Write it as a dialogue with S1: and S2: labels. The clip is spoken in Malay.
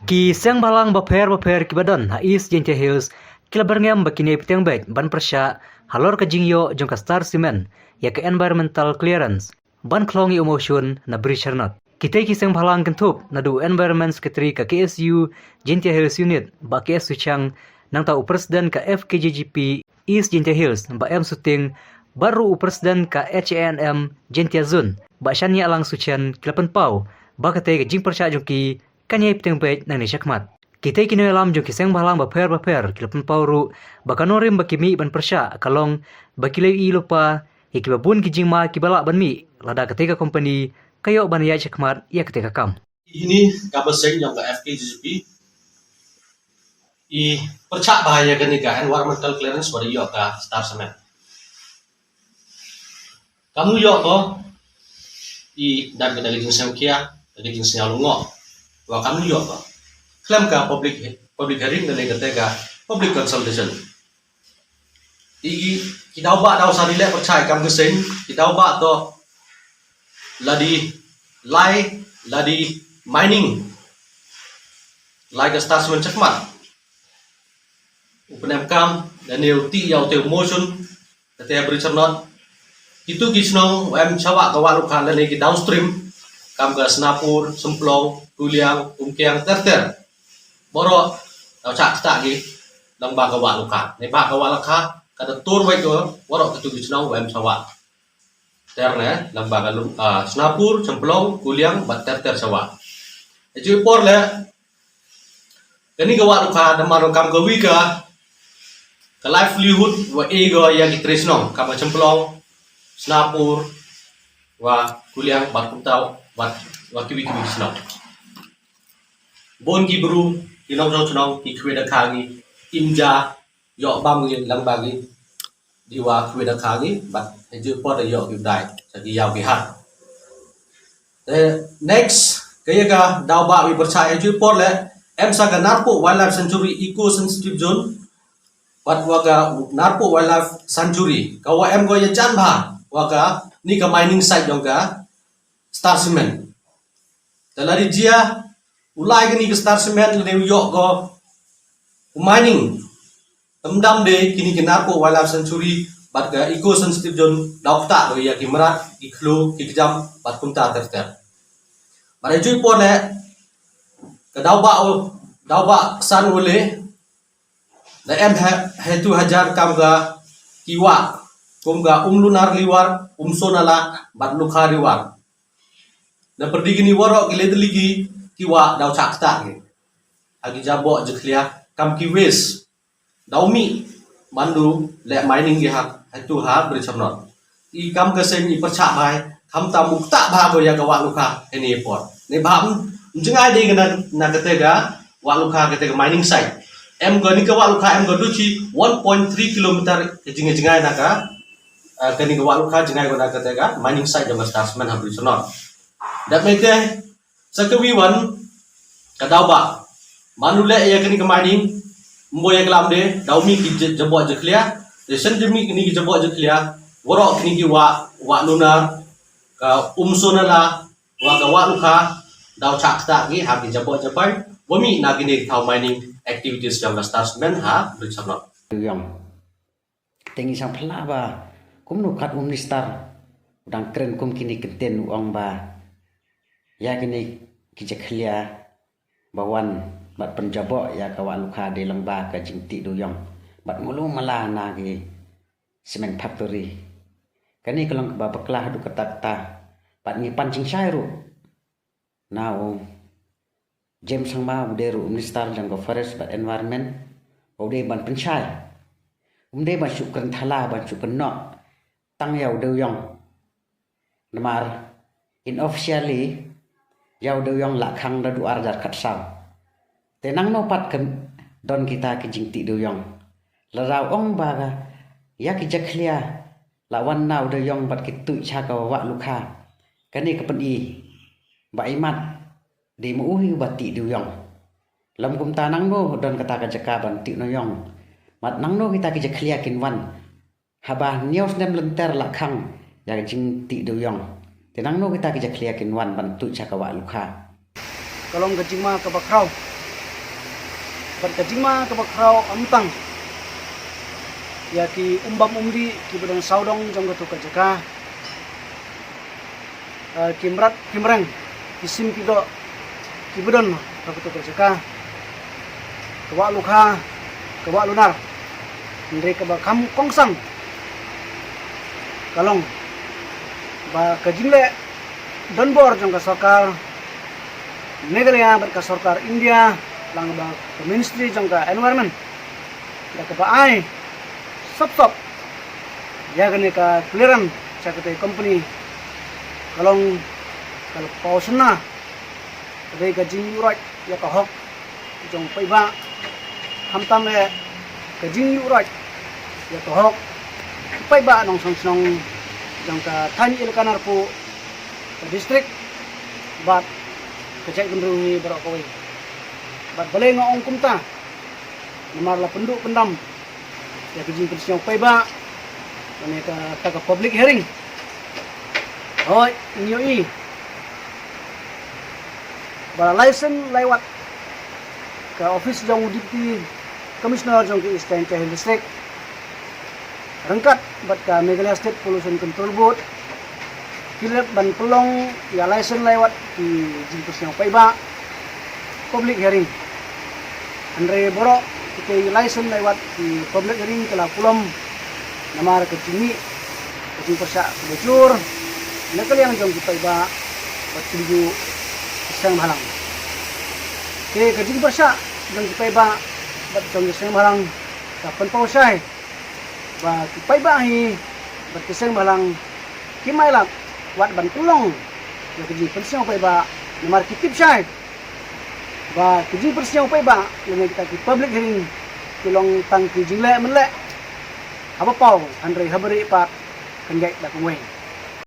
S1: Ki seng balang baper kibadon hais jente hills kila berngem bakini peteng baik ban persya halor ke jingyo jong ka star cement ya ke environmental clearance ban klongi emotion na beri chernot. Kita ki seng balang kentup na du environment secretary ka KSU jente hills unit ba KSU chang nang tau presiden ka FKJGP East jente hills ba em suting baru presiden ka HANM jente zone ba shania alang suchen kilapan pau ba kate ke jing persya jong ki kanyai peteng baik nang ni syakmat. Kita kini alam jong kiseng balang baper kilapan pauru bakanorim bakimi ban persya kalong bakilai i lupa ikibabun kijingma kibala ban mi lada ketika company kayo ban ya syakmat ya ketika kam.
S2: Ini kabeseng yang ke FKJGP i percak bahaya kenika environmental clearance pada yo ka star cement. Kamu yo ko i dan kita lagi seng kia lagi seng lungo. Wa kamu yo ko klaim ka public hearing dan ketika public consultation. Kita ubah daw sa dile percaya kam keseng kita ubah to ladi mining like a star cement cekmat upenem kam dan neuti yau te motion ketika beri cernot itu kisnong em cawa kawalukan dan ki downstream kam ke Senapur, Semplong, Kuliang, Umkiang, Terter boro tau cak tak gi dang ba kawalukan ne ba kawalaka kada tur wai ko boro itu kisnong em cawa terne dang ba Senapur, Semplong, Kuliang, bat Terter cawa itu por le kani kawaluka damaro kam gawi ka livelihood wa ego yang itresno kam Semplong, Senapur wa Kuliang bat kutau wa kiwi sno bon gi bru kinong sno ki kweda khagi imja yo bam gi lang bagi diwa kweda khagi bat heju pot yo gi dai sagi yaw gi hat next kaya ka daw ba wi percaya heju pot le em sa ka narpo wildlife sanctuary eco sensitive zone bat waga narpo wildlife sanctuary kawa em go ya jan ba waga ni ka mining site dong ka star cement dalari dia ulai kini ke star cement le yo go mining temdam de kini ke narko wildlife sanctuary bat ga eco sensitive zone dokta do ya kimrat iklu kikjam bat kunta terter mare jui po le ke dawba san ule le em he tu hajar kam ga kiwa kum ga lunar liwar sonala bat lukha liwar na perdi gini warok gile deligi kiwa daw cakta ge agi jabo jeklia kam ki wes daumi mandu le mining ge hak itu ha beri chamnot i kam keseng i percak bai kam ta mukta ba go ya ga lukha ini por ne bam jengai de na ketega lukha ketega mining site em go ni ka lukha em go duchi 1.3 km jengai na ka kani ga lukha jengai go na ketega mining site jama statement ha beri chamnot dat mete sakawiwan kadawba manule ya kini kemaning mboya kelam de daumi ki jabo jeklia de sendemi kini ki jabo jeklia worok kini ki wa lunar ka sonala wa ka lukha daw chakta gi ha ki jabo japai bomi na kini thau mining activities jam statement ha bersamno
S3: yang tengi sang phla ba kum nu khat nistar udang kren kum kini kenten uang ba ya kini kijaklia bawan bat penjabo ya kawan lukha de langba ka jingti doyong bat mulu mala na gi cement factory kani kelong ba beklah du ketata bat ngi pancing syairu now James Sangma uderu minister jang go forest bat environment ude ban penchai ban syukran thala ban syukran no tang yau doyong namar inofficially yau doyong lakhang da duar jar khatsau tenang no pat kan don kita ki jingti doyong larau ong baga ya ki jaklia lawan nau doyong pat ki tu cha ka wa lukha kani ka pedi ba imat de mu hi bati doyong lam kum tanang no don kata ka jakaban ti noyong mat nang no kita ki jaklia kinwan haba news nem lenter lakhang ya jingti doyong tenang no kita kerja clear kinwan bantu cakawa lukha
S4: kalong gajing ma ka bakraw bat kajima ke bakrau amtang ya ki umbam umdi ki bedon saudong jong tu kajaka kimrat kimreng kisim kido ki bedon tu kajaka kewa lukha kewa lunar ndre ke ba kam kongsang kalong ba kajingle donbor jong ka sarkar Meghalaya bat ka sarkar India lang ba ka ministry jong ka environment da ka ba ai sop ya gane ka clearance sa ka company kalong kalau pausna dei ka jing urat ya ka hok jong paiba hamtam le ka jing urat ya ka hok paiba nong song jong ka thani ilkanar po district bat kecek gendrungi barok kowe bat balai ngong kumta namar la penduk pendam ya kejing persiang paiba ane ka taka public hearing oi nyoi bara license lewat ke office jong deputy commissioner jong ke Eastern Hill district rengkat bat ka Meghalaya State Pollution Control Board kilap ban pelong ya license lewat di jingkus yang paiba public hearing andre borok kita license lewat di public hearing kala pulom namar kecimi kecing persa bocor nakal yang jong paiba patunju isang halang ke kecing persa jong paiba bat jong isang halang kapan pausai ba paiba hi bat isang halang kimailat wat ban tulong ya kejing persiang paiba namar kitip syai ba kejing persiang paiba lene kita ki public hearing tulong tang kejing le menle apa pau andre habari pak kengai da kumwe